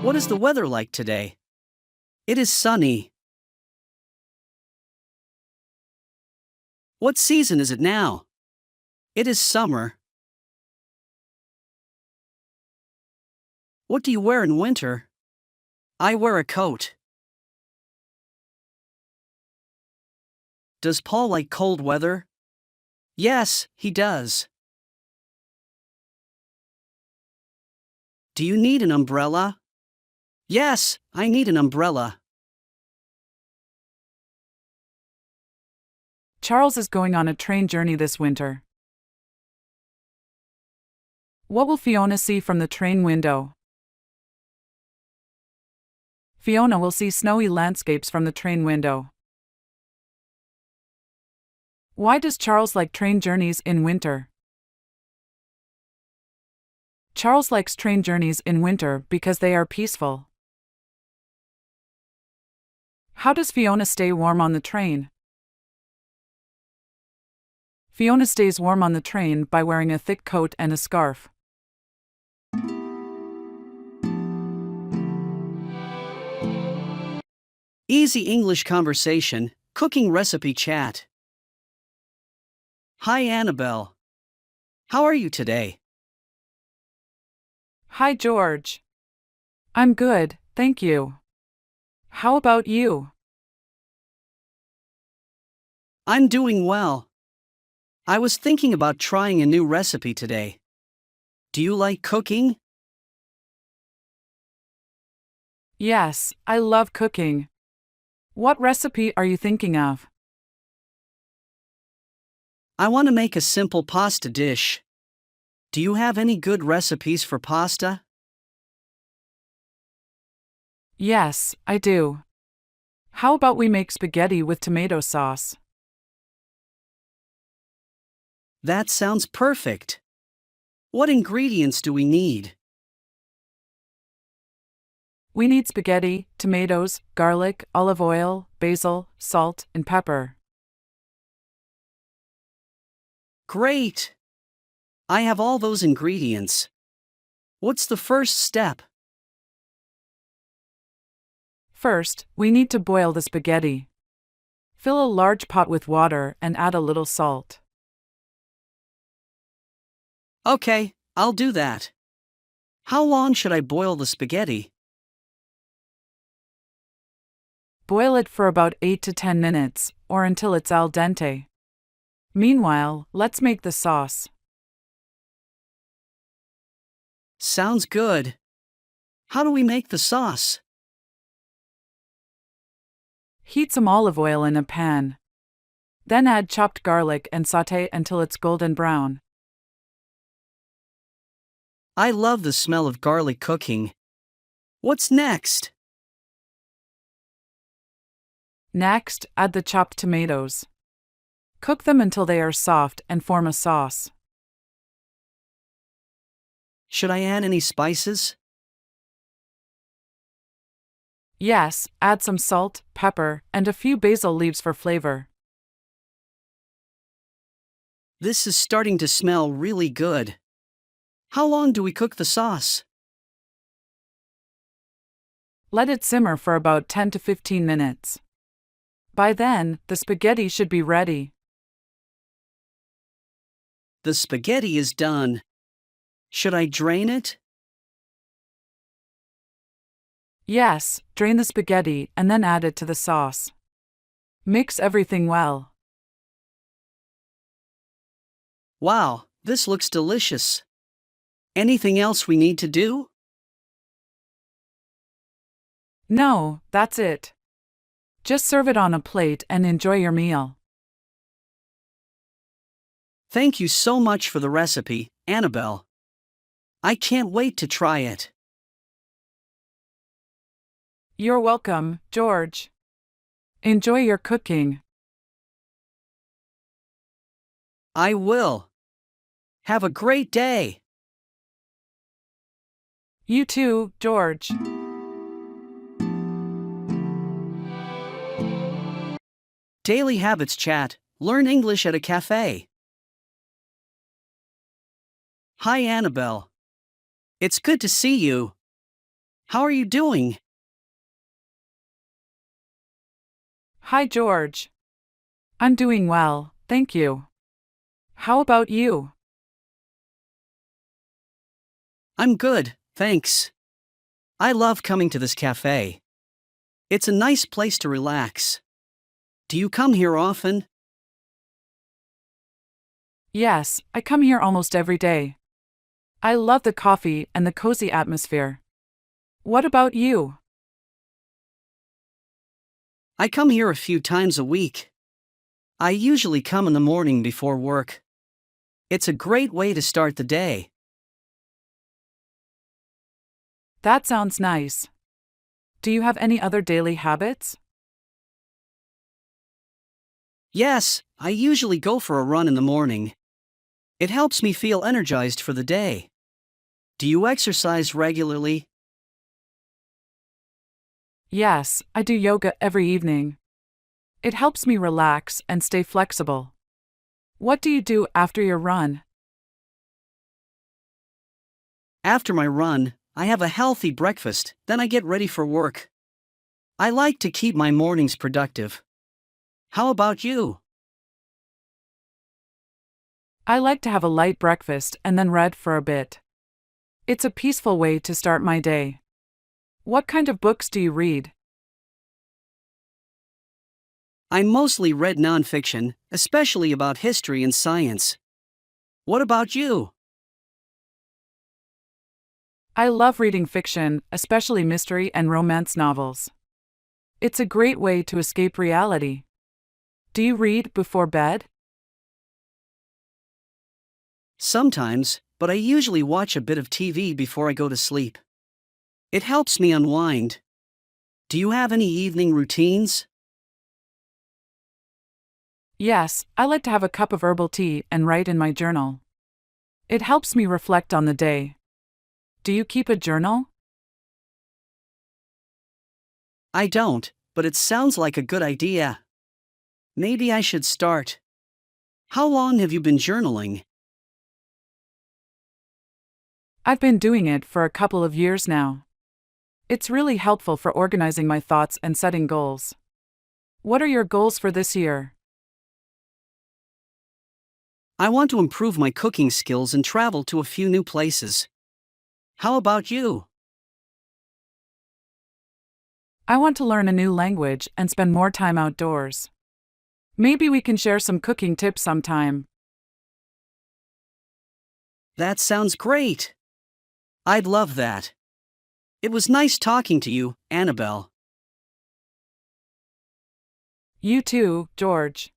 What is the weather like today? It is sunny. What season is it now? It is summer. What do you wear in winter? I wear a coat. Does Paul like cold weather? Yes, he does. Do you need an umbrella? Yes, I need an umbrella. Charles is going on a train journey this winter. What will Fiona see from the train window? Fiona will see snowy landscapes from the train window. Why does Charles like train journeys in winter? Charles likes train journeys in winter because they are peaceful. How does Fiona stay warm on the train? Fiona stays warm on the train by wearing a thick coat and a scarf. Easy English conversation, cooking recipe chat. Hi Annabelle. How are you today? Hi George. I'm good, thank you. How about you? I'm doing well. I was thinking about trying a new recipe today. Do you like cooking? Yes, I love cooking. What recipe are you thinking of? I want to make a simple pasta dish. Do you have any good recipes for pasta? Yes, I do. How about we make spaghetti with tomato sauce? That sounds perfect. What ingredients do we need? We need spaghetti, tomatoes, garlic, olive oil, basil, salt, and pepper. Great! I have all those ingredients. What's the first step? First, we need to boil the spaghetti. Fill a large pot with water and add a little salt. Okay, I'll do that. How long should I boil the spaghetti? Boil it for about 8 to 10 minutes, or until it's al dente. Meanwhile, let's make the sauce. Sounds good. How do we make the sauce? Heat some olive oil in a pan. Then add chopped garlic and sauté until it's golden brown. I love the smell of garlic cooking. What's next? Next, add the chopped tomatoes. Cook them until they are soft and form a sauce. Should I add any spices? Yes, add some salt, pepper, and a few basil leaves for flavor. This is starting to smell really good. How long do we cook the sauce? Let it simmer for about 10 to 15 minutes. By then, the spaghetti should be ready. The spaghetti is done. Should I drain it? Yes, drain the spaghetti and then add it to the sauce. Mix everything well. Wow, this looks delicious. Anything else we need to do? No, that's it. Just serve it on a plate and enjoy your meal. Thank you so much for the recipe, Annabelle. I can't wait to try it. You're welcome, George. Enjoy your cooking. I will. Have a great day. You too, George. Daily Habits Chat, learn English at a cafe. Hi Annabelle. It's good to see you. How are you doing? Hi, George. I'm doing well, thank you. How about you? I'm good, thanks. I love coming to this cafe. It's a nice place to relax. Do you come here often? Yes, I come here almost every day. I love the coffee and the cozy atmosphere. What about you? I come here a few times a week. I usually come in the morning before work. It's a great way to start the day. That sounds nice. Do you have any other daily habits? Yes, I usually go for a run in the morning. It helps me feel energized for the day. Do you exercise regularly? Yes, I do yoga every evening. It helps me relax and stay flexible. What do you do after your run? After my run, I have a healthy breakfast, then I get ready for work. I like to keep my mornings productive. How about you? I like to have a light breakfast and then read for a bit. It's a peaceful way to start my day. What kind of books do you read? I mostly read nonfiction, especially about history and science. What about you? I love reading fiction, especially mystery and romance novels. It's a great way to escape reality. Do you read before bed? Sometimes, but I usually watch a bit of TV before I go to sleep. It helps me unwind. Do you have any evening routines? Yes, I like to have a cup of herbal tea and write in my journal. It helps me reflect on the day. Do you keep a journal? I don't, but it sounds like a good idea. Maybe I should start. How long have you been journaling? I've been doing it for a couple of years now. It's really helpful for organizing my thoughts and setting goals. What are your goals for this year? I want to improve my cooking skills and travel to a few new places. How about you? I want to learn a new language and spend more time outdoors. Maybe we can share some cooking tips sometime. That sounds great. I'd love that. It was nice talking to you, Annabelle. You too, George.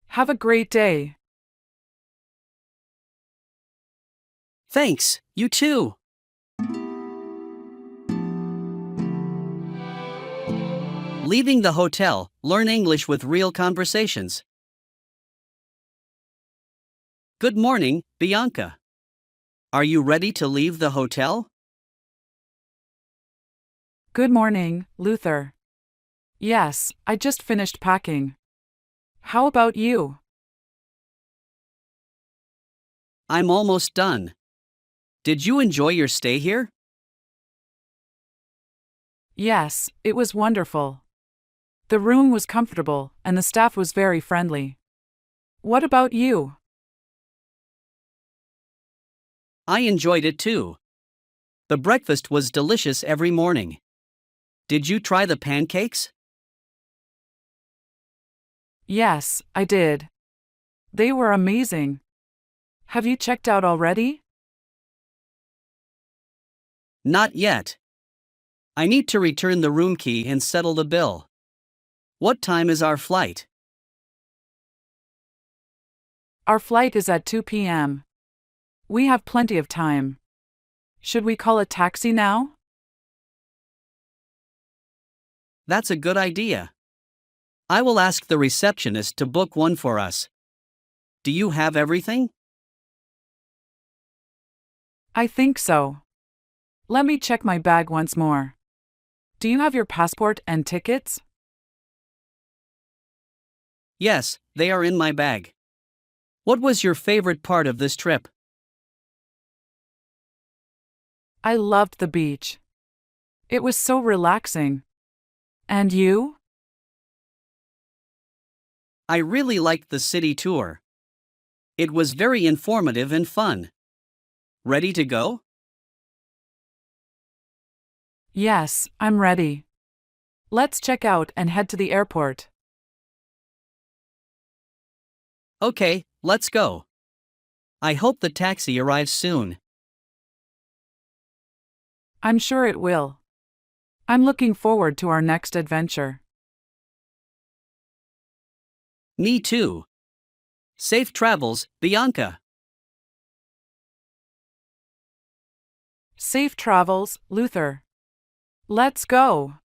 Have a great day. Thanks, you too. Leaving the hotel, learn English with real conversations. Good morning, Bianca. Are you ready to leave the hotel? Good morning, Luther. Yes, I just finished packing. How about you? I'm almost done. Did you enjoy your stay here? Yes, it was wonderful. The room was comfortable and the staff was very friendly. What about you? I enjoyed it too. The breakfast was delicious every morning. Did you try the pancakes? Yes, I did. They were amazing. Have you checked out already? Not yet. I need to return the room key and settle the bill. What time is our flight? Our flight is at 2 p.m. We have plenty of time. Should we call a taxi now? That's a good idea. I will ask the receptionist to book one for us. Do you have everything? I think so. Let me check my bag once more. Do you have your passport and tickets? Yes, they are in my bag. What was your favorite part of this trip? I loved the beach. It was so relaxing. And you? I really liked the city tour. It was very informative and fun. Ready to go? Yes, I'm ready. Let's check out and head to the airport. Okay, let's go. I hope the taxi arrives soon. I'm sure it will. I'm looking forward to our next adventure. Me too. Safe travels, Bianca. Safe travels, Luther. Let's go.